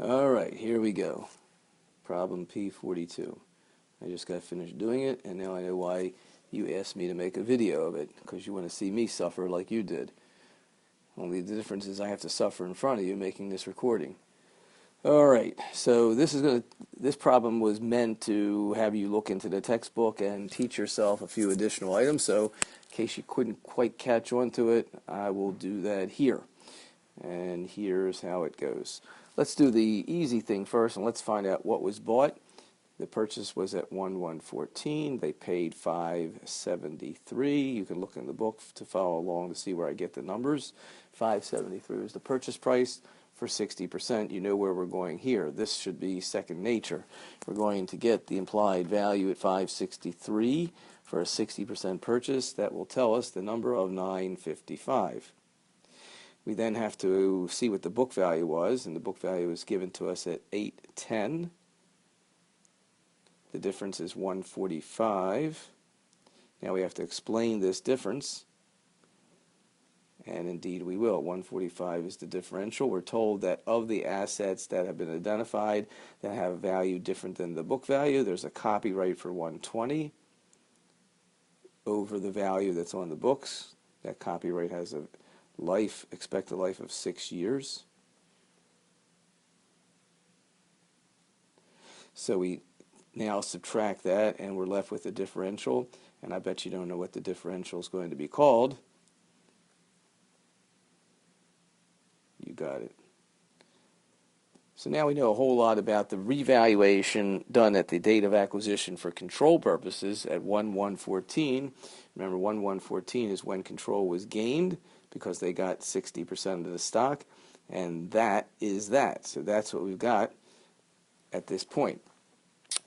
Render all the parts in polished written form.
All right, here we go. Problem P42. I just got finished doing it, and now I know why you asked me to make a video of it, because you want to see me suffer like you did. Only the difference is I have to suffer in front of you making this recording. All right, so this problem was meant to have you look into the textbook and teach yourself a few additional items. So, in case you couldn't quite catch on to it, I will do that here. And here's how it goes. Let's do the easy thing first, and let's find out what was bought. The purchase was at 1114. They paid 573. You can look in the book to follow along to see where I get the numbers. 573 was the purchase price for 60%. You know where we're going here. This should be second nature. We're going to get the implied value at 563 for a 60% purchase. That will tell us the number of 955. We then have to see what the book value was, and the book value is given to us at 810. The difference is 145. Now we have to explain this difference, and indeed we will. 145 is the differential. We're told that of the assets that have been identified that have a value different than the book value, there's a copyright for 120 over the value that's on the books. That copyright has a expected life of 6 years. So we now subtract that, and we're left with the differential. And I bet you don't know what the differential is going to be called. You got it. So now we know a whole lot about the revaluation done at the date of acquisition for control purposes at 1114. Remember, 1114 is when control was gained, because they got 60% of the stock, and that is that. So that's what we've got at this point.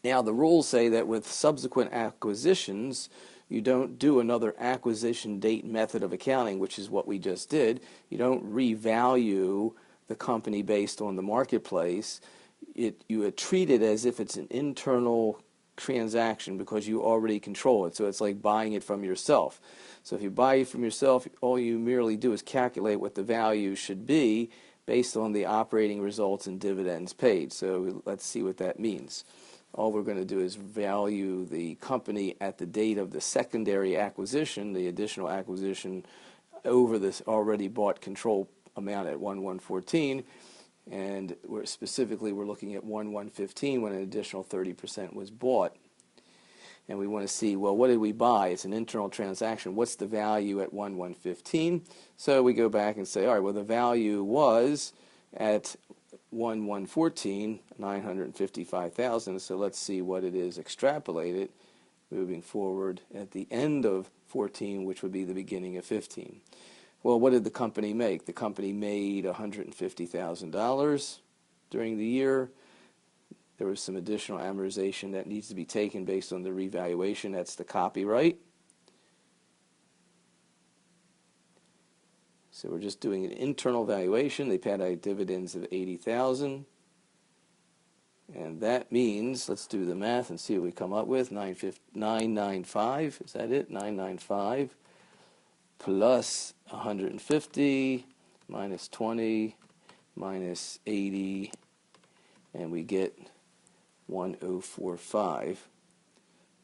Now, the rules say that with subsequent acquisitions, you don't do another acquisition date method of accounting, which is what we just did. You don't revalue the company based on the marketplace. You treat it as if it's an internal transaction because you already control it. So it's like buying it from yourself. So if you buy it from yourself, all you merely do is calculate what the value should be based on the operating results and dividends paid. So let's see what that means. All we're going to do is value the company at the date of the secondary acquisition, the additional acquisition, over this already bought control amount at 1114. And we're looking at 1115 when an additional 30% was bought. And we want to see, well, what did we buy? It's an internal transaction. What's the value at 1115? So we go back and say, all right, well, the value was at 1114, 955,000. So let's see what it is extrapolated moving forward at the end of 14, which would be the beginning of 15. Well, what did the company make? The company made $150,000 during the year. There was some additional amortization that needs to be taken based on the revaluation. That's the copyright. So we're just doing an internal valuation. They paid out dividends of $80,000. And that means, let's do the math and see what we come up with. 995, is that it? 995 plus 150 minus 20 minus 80, and we get 1045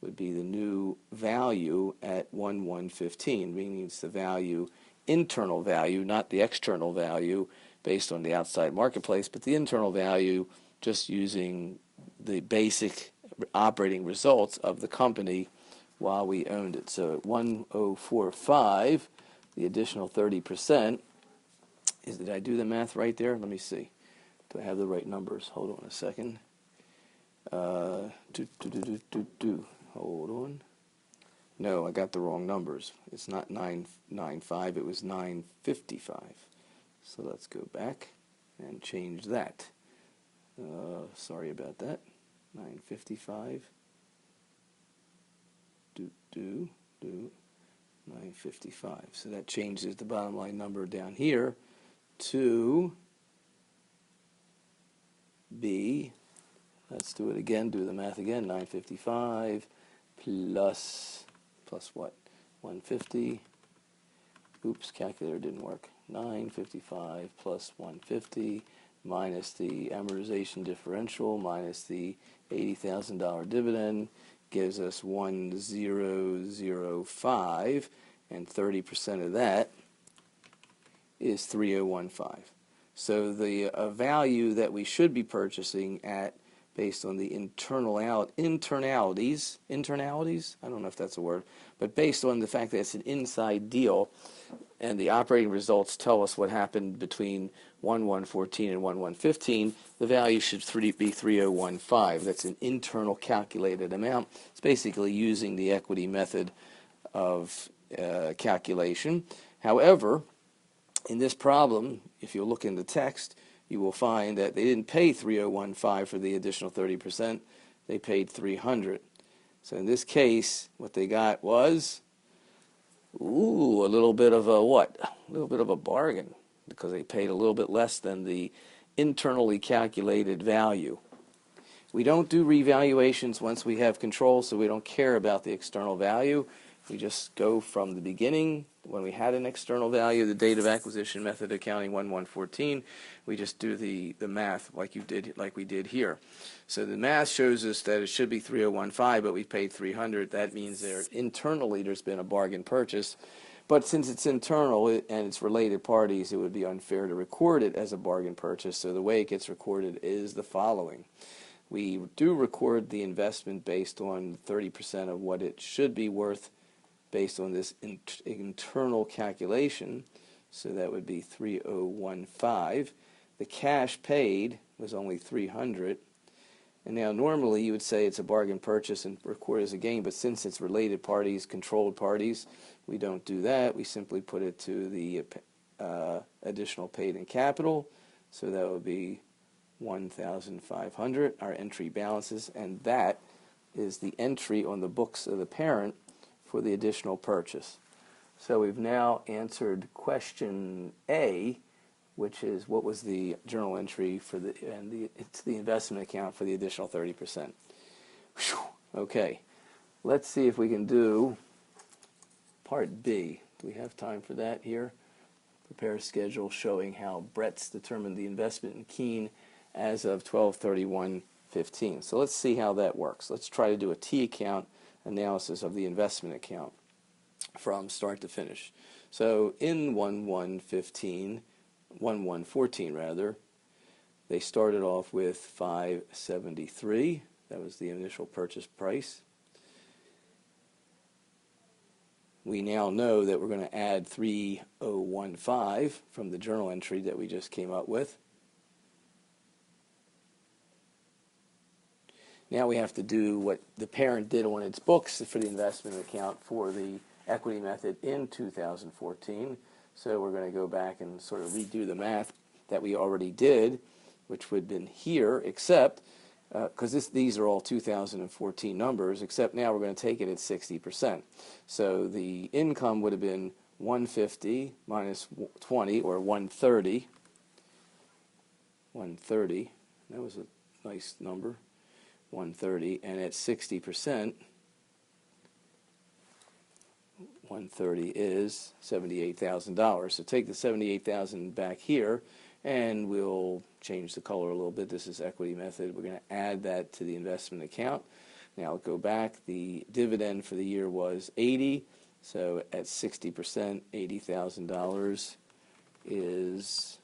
would be the new value at 1115, meaning it's the value, internal value, not the external value based on the outside marketplace, but the internal value just using the basic operating results of the company while we owned it. So at 1045, the additional 30% is, did I do the math right there? Let me see. Do I have the right numbers? Hold on a second. Hold on. No, I got the wrong numbers. It's not 995, it was 955. So let's go back and change that. Sorry about that. 955. 955. So that changes the bottom line number down here to be, let's do it again, do the math again, 955 plus what? 150. Oops, calculator didn't work. 955 plus 150 minus the amortization differential minus the $80,000 dividend gives us 1005, and 30% of that is 3015. So the value that we should be purchasing at, based on the internalities, I don't know if that's a word, but based on the fact that it's an inside deal, and the operating results tell us what happened between 1/1/14 and 1/1/15, the value should be 3015. That's an internal calculated amount. It's basically using the equity method of calculation. However, in this problem, if you look in the text, you will find that they didn't pay 3015 for the additional 30%. They paid 300. So in this case, what they got was, a little bit of a what? A little bit of a bargain, because they paid a little bit less than the internally calculated value. We don't do revaluations once we have control, so we don't care about the external value. We just go from the beginning, when we had an external value, the date of acquisition method accounting 1/1/14, we just do the math like we did here. So the math shows us that it should be 3015, but we paid 300. That means internally there's been a bargain purchase. But since it's internal and it's related parties, it would be unfair to record it as a bargain purchase. So the way it gets recorded is the following. We do record the investment based on 30% of what it should be worth based on this internal calculation. So that would be 3015. The cash paid was only 300. And now normally you would say it's a bargain purchase and record as a gain, but since it's related parties, controlled parties, we don't do that. We simply put it to the additional paid in capital. So that would be 1,500, our entry balances, and that is the entry on the books of the parent for the additional purchase. So we've now answered question A, which is what was the journal entry for it's the investment account for the additional 30%. Whew. Okay, let's see if we can do part B. Do we have time for that here? Prepare a schedule showing how Brett's determined the investment in Keene as of 12/31/15. So let's see how that works. Let's try to do a T account analysis of the investment account from start to finish. So in 1/1/14 rather, they started off with 573. That was the initial purchase price. We now know that we're going to add 3015 from the journal entry that we just came up with. Now we have to do what the parent did on its books for the investment account for the equity method in 2014. So we're going to go back and sort of redo the math that we already did, which would have been here, except, because these are all 2014 numbers, except now we're going to take it at 60%. So the income would have been 150 minus 20, or 130. 130, that was a nice number. 130, and at 60%, 130 is $78,000. So take the $78,000 back here, and we'll change the color a little bit. This is equity method. We're going to add that to the investment account. Now go back. The dividend for the year was 80. So at 60%, $80,000 is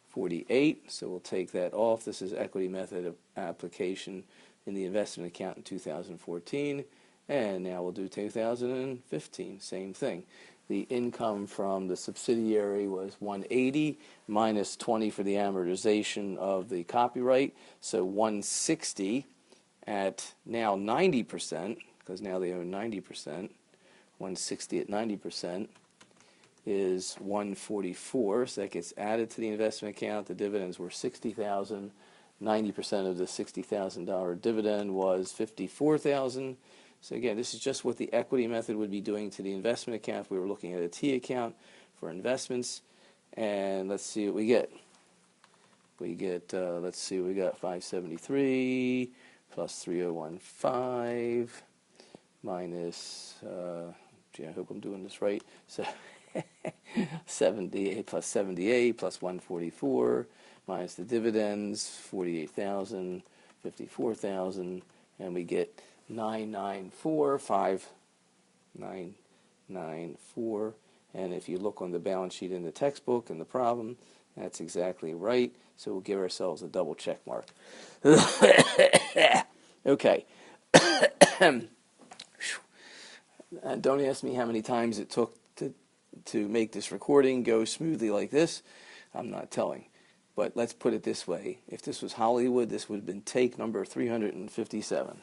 48. So we'll take that off. This is equity method of application in the investment account in 2014, and now we'll do 2015, same thing. The income from the subsidiary was 180 minus 20 for the amortization of the copyright, so 160 at now 90%, because now they own 90%. 160 at 90% is 144, so that gets added to the investment account. The dividends were 60,000. 90% of the $60,000 dividend was 54,000. So again, this is just what the equity method would be doing to the investment account if we were looking at a T account for investments. And let's see what we get. We get, let's see, we got 573 plus 3015 minus, gee, I hope I'm doing this right. So 78 plus 78 plus 144 minus the dividends, 48,000, 54,000, and we get 994,594. And if you look on the balance sheet in the textbook and the problem, that's exactly right. So we'll give ourselves a double check mark. Okay. Don't ask me how many times it took to make this recording go smoothly like this. I'm not telling. But let's put it this way. If this was Hollywood, this would have been take number 357.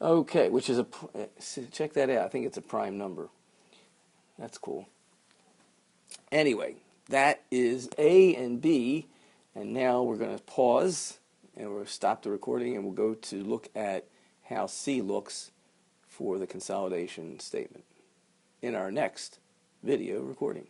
Okay, which is check that out. I think it's a prime number. That's cool. Anyway, that is A and B. And now we're going to pause and we'll stop the recording and we'll go to look at how C looks for the consolidation statement in our next video recording.